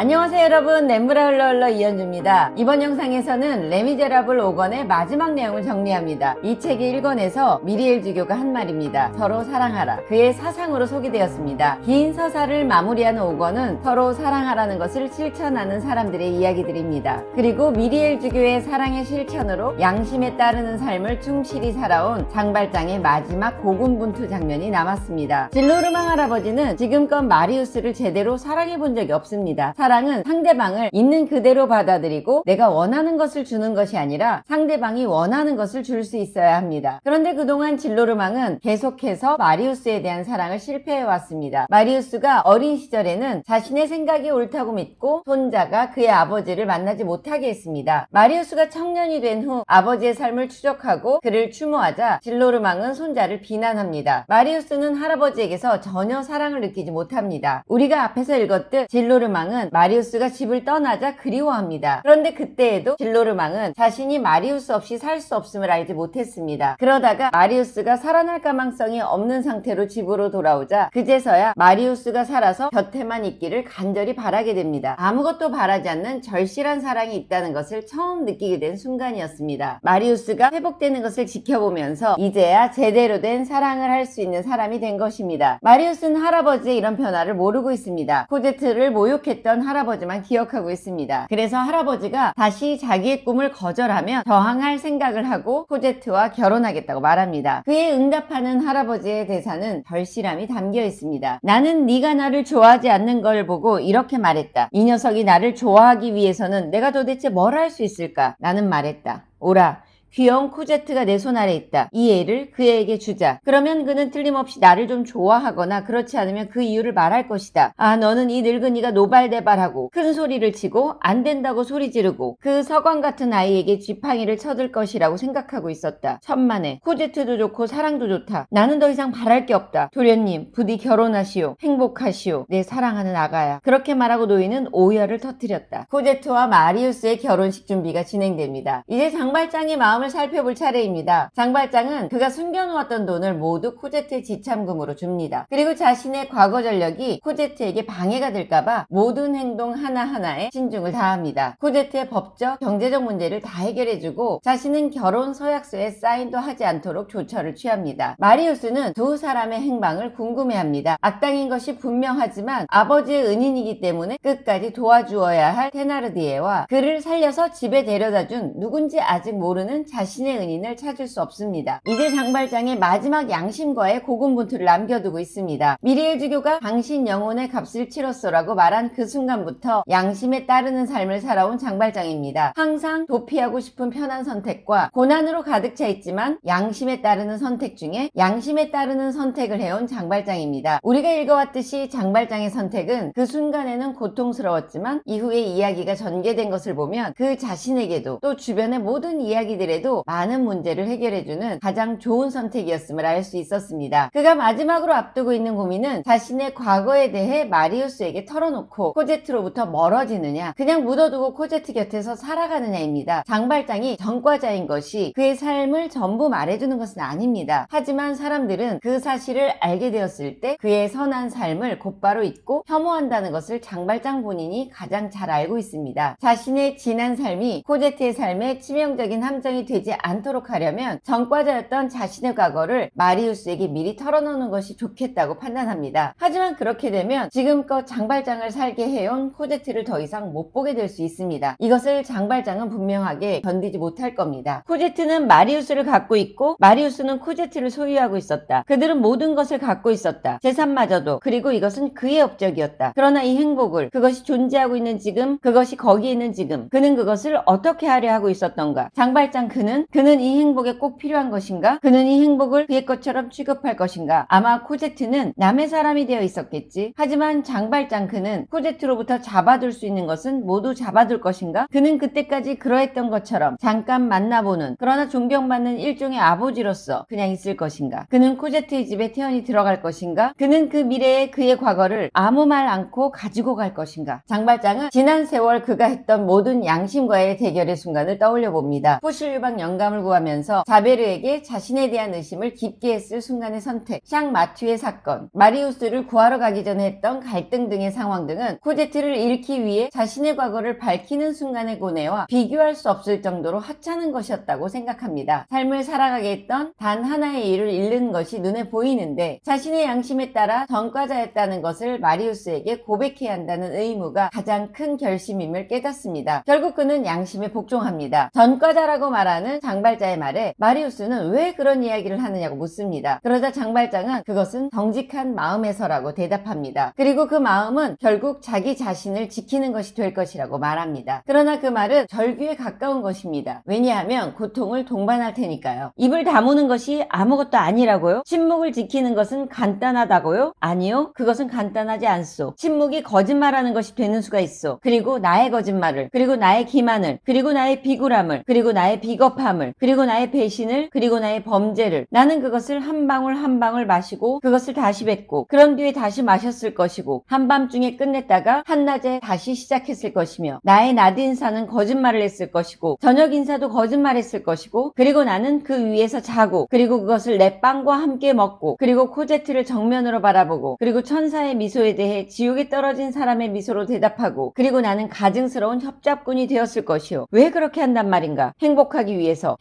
안녕하세요 여러분, 램브라 흘러흘러 이현주입니다. 이번 영상에서는 레미제라블 5권의 마지막 내용을 정리합니다. 이 책의 1권에서 미리엘 주교가 한 말입니다. 서로 사랑하라. 그의 사상으로 소개되었습니다. 긴 서사를 마무리하는 5권은 서로 사랑하라는 것을 실천하는 사람들의 이야기들입니다. 그리고 미리엘 주교의 사랑의 실천으로 양심에 따르는 삶을 충실히 살아온 장발장의 마지막 고군분투 장면이 남았습니다. 진로르망 할아버지는 지금껏 마리우스를 제대로 사랑해 본 적이 없습니다. 사랑은 상대방을 있는 그대로 받아들이고 내가 원하는 것을 주는 것이 아니라 상대방이 원하는 것을 줄 수 있어야 합니다. 그런데 그동안 진로르망은 계속해서 마리우스에 대한 사랑을 실패해왔습니다. 마리우스가 어린 시절에는 자신의 생각이 옳다고 믿고 손자가 그의 아버지를 만나지 못하게 했습니다. 마리우스가 청년이 된 후 아버지의 삶을 추적하고 그를 추모하자 진로르망은 손자를 비난합니다. 마리우스는 할아버지에게서 전혀 사랑을 느끼지 못합니다. 우리가 앞에서 읽었듯 진로르망은 마리우스가 집을 떠나자 그리워합니다. 그런데 그때에도 진로르망은 자신이 마리우스 없이 살 수 없음을 알지 못했습니다. 그러다가 마리우스가 살아날 가망성이 없는 상태로 집으로 돌아오자 그제서야 마리우스가 살아서 곁에만 있기를 간절히 바라게 됩니다. 아무것도 바라지 않는 절실한 사랑이 있다는 것을 처음 느끼게 된 순간이었습니다. 마리우스가 회복되는 것을 지켜보면서 이제야 제대로 된 사랑을 할 수 있는 사람이 된 것입니다. 마리우스는 할아버지의 이런 변화를 모르고 있습니다. 코제트를 모욕했던 할아버지만 기억하고 있습니다. 그래서 할아버지가 다시 자기의 꿈을 거절하면 저항할 생각을 하고 코제트와 결혼하겠다고 말합니다. 그에 응답하는 할아버지의 대사는 절실함이 담겨 있습니다. 나는 네가 나를 좋아하지 않는 걸 보고 이렇게 말했다. 이 녀석이 나를 좋아하기 위해서는 내가 도대체 뭘 할 수 있을까? 나는 말했다. 오라. 귀여운 코제트가 내 손 아래 있다. 이 애를 그에게 주자. 그러면 그는 틀림없이 나를 좀 좋아하거나 그렇지 않으면 그 이유를 말할 것이다. 아, 너는 이 늙은이가 노발대발하고 큰 소리를 치고 안 된다고 소리 지르고 그 서광 같은 아이에게 지팡이를 쳐들 것이라고 생각하고 있었다. 천만에. 코제트도 좋고 사랑도 좋다. 나는 더 이상 바랄 게 없다. 도련님, 부디 결혼하시오. 행복하시오. 내 사랑하는 아가야. 그렇게 말하고 노인은 오열을 터뜨렸다. 코제트와 마리우스의 결혼식 준비가 진행됩니다. 이제 장발장의 마음을 살펴볼 차례입니다. 장발장은 그가 숨겨놓았던 돈을 모두 코제트의 지참금으로 줍니다. 그리고 자신의 과거 전력이 코제트에게 방해가 될까봐 모든 행동 하나하나에 신중을 다합니다. 코제트의 법적, 경제적 문제를 다 해결해주고 자신은 결혼 서약서에 사인도 하지 않도록 조처를 취합니다. 마리우스는 두 사람의 행방을 궁금해합니다. 악당인 것이 분명하지만 아버지의 은인이기 때문에 끝까지 도와주어야 할 테나르디에와 그를 살려서 집에 데려다준 누군지 아직 모르는 자신의 은인을 찾을 수 없습니다. 이제 장발장의 마지막 양심과의 고군분투를 남겨두고 있습니다. 미리엘 주교가 당신 영혼의 값을 치렀어라고 말한 그 순간부터 양심에 따르는 삶을 살아온 장발장입니다. 항상 도피하고 싶은 편한 선택과 고난으로 가득 차 있지만 양심에 따르는 선택 중에 양심에 따르는 선택을 해온 장발장입니다. 우리가 읽어왔듯이 장발장의 선택은 그 순간에는 고통스러웠지만 이후에 이야기가 전개된 것을 보면 그 자신에게도 또 주변의 모든 이야기들에도 많은 문제를 해결해주는 가장 좋은 선택이었음을 알 수 있었습니다. 그가 마지막으로 앞두고 있는 고민은 자신의 과거에 대해 마리우스에게 털어놓고 코제트로부터 멀어지느냐 그냥 묻어두고 코제트 곁에서 살아가느냐입니다. 장발장이 전과자인 것이 그의 삶을 전부 말해주는 것은 아닙니다. 하지만 사람들은 그 사실을 알게 되었을 때 그의 선한 삶을 곧바로 잊고 혐오한다는 것을 장발장 본인이 가장 잘 알고 있습니다. 자신의 지난 삶이 코제트의 삶에 치명적인 함정이 되지 않도록 하려면 전과자였던 자신의 과거를 마리우스에게 미리 털어놓는 것이 좋겠다고 판단합니다. 하지만 그렇게 되면 지금껏 장발장을 살게 해온 코제트를 더 이상 못 보게 될 수 있습니다. 이것을 장발장은 분명하게 견디지 못할 겁니다. 코제트는 마리우스를 갖고 있고 마리우스는 코제트를 소유하고 있었다. 그들은 모든 것을 갖고 있었다. 재산마저도. 그리고 이것은 그의 업적이었다. 그러나 이 행복을 그것이 존재하고 있는 지금 그것이 거기에 있는 지금 그는 그것을 어떻게 하려 하고 있었던가. 장발장 그는 이 행복에 꼭 필요한 것인가? 그는 이 행복을 그의 것처럼 취급할 것인가? 아마 코제트는 남의 사람이 되어 있었겠지. 하지만 장발장 그는 코제트로부터 잡아둘 수 있는 것은 모두 잡아둘 것인가? 그는 그때까지 그러했던 것처럼 잠깐 만나보는 그러나 존경받는 일종의 아버지로서 그냥 있을 것인가? 그는 코제트의 집에 태연히 들어갈 것인가? 그는 그 미래의 그의 과거를 아무 말 않고 가지고 갈 것인가? 장발장은 지난 세월 그가 했던 모든 양심과의 대결의 순간을 떠올려 봅니다. 포실류반 상대방 영감을 구하면서 자베르에게 자신에 대한 의심을 깊게 했을 순간의 선택, 샹 마튜의 사건, 마리우스를 구하러 가기 전에 했던 갈등 등의 상황 등은 코제트를 잃기 위해 자신의 과거를 밝히는 순간의 고뇌와 비교할 수 없을 정도로 하찮은 것이었다고 생각합니다. 삶을 살아가게 했던 단 하나의 일을 잃는 것이 눈에 보이는데 자신의 양심에 따라 전과자였다는 것을 마리우스에게 고백해야 한다는 의무가 가장 큰 결심임을 깨닫습니다. 결국 그는 양심에 복종합니다. 전과자라고 말하는 장발자의 말에 마리우스는 왜 그런 이야기를 하느냐고 묻습니다. 그러자 장발장은 그것은 정직한 마음에서라고 대답합니다. 그리고 그 마음은 결국 자기 자신을 지키는 것이 될 것이라고 말합니다. 그러나 그 말은 절규에 가까운 것입니다. 왜냐하면 고통을 동반할 테니까요. 입을 다무는 것이 아무것도 아니라고요? 침묵을 지키는 것은 간단하다고요? 아니요. 그것은 간단하지 않소. 침묵이 거짓말하는 것이 되는 수가 있어. 그리고 나의 거짓말을, 그리고 나의 기만을, 그리고 나의 비굴함을, 그리고 나의 비겁함을, 그리고 나의 배신을, 그리고 나의 범죄를. 나는 그것을 한 방울 한 방울 마시고 그것을 다시 뱉고 그런 뒤에 다시 마셨을 것이고 한밤중에 끝냈다가 한낮에 다시 시작했을 것이며 나의 낮 인사는 거짓말을 했을 것이고 저녁 인사도 거짓말했을 것이고 그리고 나는 그 위에서 자고 그리고 그것을 내 빵과 함께 먹고 그리고 코제트를 정면으로 바라보고 그리고 천사의 미소에 대해 지옥에 떨어진 사람의 미소로 대답하고 그리고 나는 가증스러운 협잡꾼이 되었을 것이요. 왜 그렇게 한단 말인가? 행복하기 위해서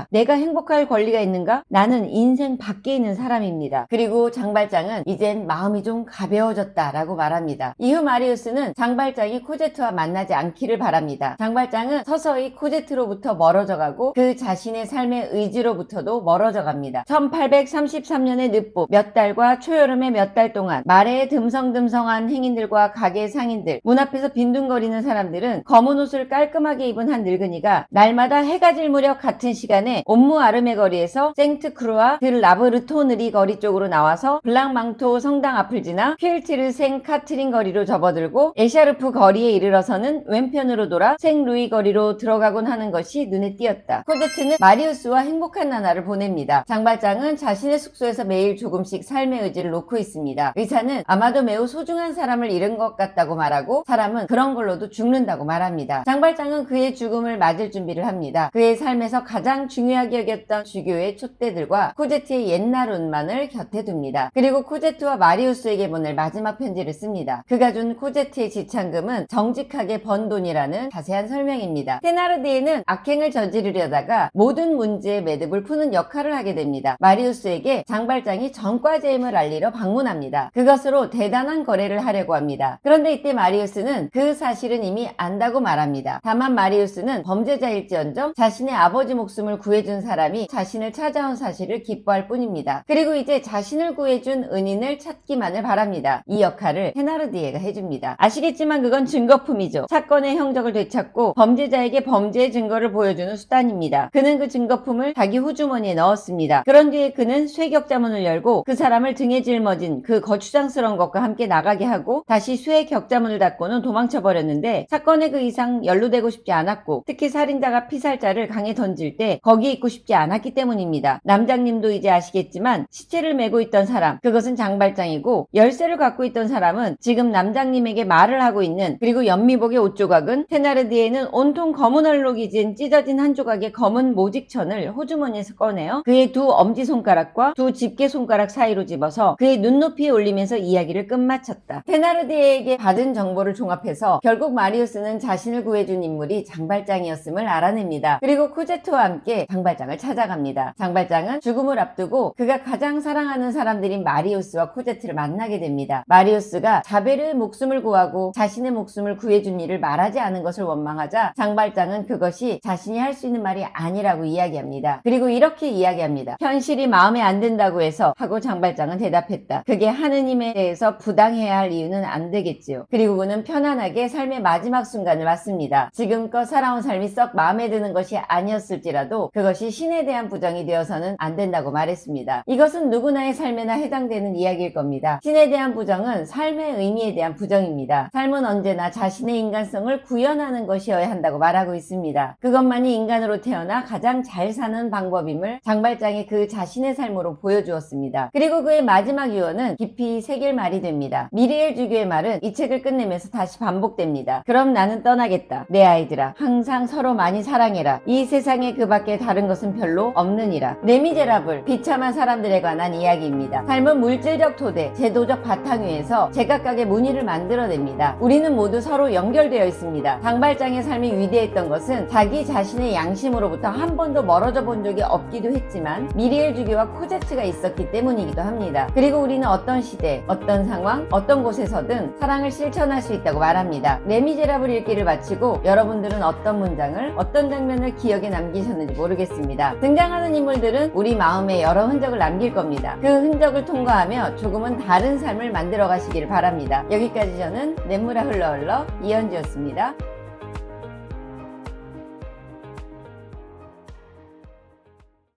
내가 행복할 권리가 있는가? 나는 인생 밖에 있는 사람입니다. 그리고 장발장은 이젠 마음이 좀 가벼워졌다라고 말합니다. 이후 마리우스는 장발장이 코제트와 만나지 않기를 바랍니다. 장발장은 서서히 코제트로부터 멀어져가고 그 자신의 삶의 의지로부터도 멀어져갑니다. 1833년의 늦봄 몇 달과 초여름의 몇 달 동안 말에 듬성듬성한 행인들과 가게 상인들, 문 앞에서 빈둥거리는 사람들은 검은 옷을 깔끔하게 입은 한 늙은이가 날마다 해가 질 무렵 같은 시간에 옴무 아르메 거리에서 생트크루아 들 라브르토느리 거리 쪽으로 나와서 블랑망토 성당 앞을 지나 퀼티르 생 카트린 거리로 접어들고 에샤르프 거리에 이르러서는 왼편으로 돌아 생루이 거리로 들어가곤 하는 것이 눈에 띄었다. 코제트는 마리우스와 행복한 나날을 보냅니다. 장발장은 자신의 숙소에서 매일 조금씩 삶의 의지를 놓고 있습니다. 의사는 아마도 매우 소중한 사람을 잃은 것 같다고 말하고 사람은 그런 걸로도 죽는다고 말합니다. 장발장은 그의 죽음을 맞을 준비를 합니다. 그의 삶에서 가장 중요하게 여겼던 주교의 촛대들과 코제트의 옛날 운만을 곁에 둡니다. 그리고 코제트와 마리우스에게 보낼 마지막 편지를 씁니다. 그가 준 코제트의 지참금은 정직하게 번 돈이라는 자세한 설명입니다. 테나르디에는 악행을 저지르려다가 모든 문제의 매듭을 푸는 역할을 하게 됩니다. 마리우스에게 장발장이 전과제임을 알리러 방문합니다. 그것으로 대단한 거래를 하려고 합니다. 그런데 이때 마리우스는 그 사실은 이미 안다고 말합니다. 다만 마리우스는 범죄자일지언정 자신의 아버지 목숨을 구해준 사람이 자신을 찾아온 사실을 기뻐할 뿐입니다. 그리고 이제 자신을 구해준 은인을 찾기만을 바랍니다. 이 역할을 테나르디에가 해줍니다. 아시겠지만 그건 증거품이죠. 사건의 형적을 되찾고 범죄자에게 범죄의 증거를 보여주는 수단입니다. 그는 그 증거품을 자기 호주머니에 넣었습니다. 그런 뒤에 그는 쇠격자문을 열고 그 사람을 등에 짊어진 그 거추장스러운 것과 함께 나가게 하고 다시 쇠격자문을 닫고는 도망쳐버렸는데 사건에 그 이상 연루되고 싶지 않았고 특히 살인자가 피살자를 강에 던질 때 거기에 있고 싶지 않았기 때문입니다. 남장님도 이제 아시겠지만 시체를 메고 있던 사람 그것은 장발장이고 열쇠를 갖고 있던 사람은 지금 남장님에게 말을 하고 있는 그리고 연미복의 옷 조각은 테나르디에는 온통 검은 얼룩이 진 찢어진 한 조각의 검은 모직천을 호주머니에서 꺼내어 그의 두 엄지손가락과 두 집게손가락 사이로 집어서 그의 눈높이에 올리면서 이야기를 끝마쳤다. 테나르디에게 받은 정보를 종합해서 결국 마리우스는 자신을 구해준 인물이 장발장이었음을 알아냅니다. 그리고 코제트와 함께 장발장을 찾아갑니다. 장발장은 죽음을 앞두고 그가 가장 사랑하는 사람들인 마리우스와 코제트를 만나게 됩니다. 마리우스가 자베르의 목숨을 구하고 자신의 목숨을 구해준 일을 말하지 않은 것을 원망하자 장발장은 그것이 자신이 할 수 있는 말이 아니라고 이야기합니다. 그리고 이렇게 이야기합니다. 현실이 마음에 안 든다고 해서 하고 장발장은 대답했다. 그게 하느님에 대해서 부당해야 할 이유는 안 되겠지요. 그리고 그는 편안하게 삶의 마지막 순간을 맞습니다. 지금껏 살아온 삶이 썩 마음에 드는 것이 아니었을지라도 그것이 신에 대한 부정이 되어서는 안 된다고 말했습니다. 이것은 누구나의 삶에나 해당되는 이야기일 겁니다. 신에 대한 부정은 삶의 의미에 대한 부정입니다. 삶은 언제나 자신의 인간성을 구현하는 것이어야 한다고 말하고 있습니다. 그것만이 인간으로 태어나 가장 잘 사는 방법임을 장발장이 그 자신의 삶으로 보여주었습니다. 그리고 그의 마지막 유언은 깊이 새길 말이 됩니다. 미리엘 주교의 말은 이 책을 끝내면서 다시 반복됩니다. 그럼 나는 떠나겠다. 내 아이들아, 항상 서로 많이 사랑해라. 이 세상에 그밖에 다른 것은 별로 없느니라. 레미제라블, 비참한 사람들에 관한 이야기입니다. 삶은 물질적 토대, 제도적 바탕 위에서 제각각의 무늬를 만들어냅니다. 우리는 모두 서로 연결되어 있습니다. 당발장의 삶이 위대했던 것은 자기 자신의 양심으로부터 한 번도 멀어져 본 적이 없기도 했지만 미리엘 주교와 코제츠가 있었기 때문이기도 합니다. 그리고 우리는 어떤 시대, 어떤 상황, 어떤 곳에서든 사랑을 실천할 수 있다고 말합니다. 레미제라블 읽기를 마치고 여러분들은 어떤 문장을, 어떤 장면을 기억에 남기셨는지 모르겠습니다. 등장하는 인물들은 우리 마음에 여러 흔적을 남길 겁니다. 그 흔적을 통과하며 조금은 다른 삶을 만들어 가시기를 바랍니다. 여기까지 저는 냇물아 흘러 흘러 이현주였습니다.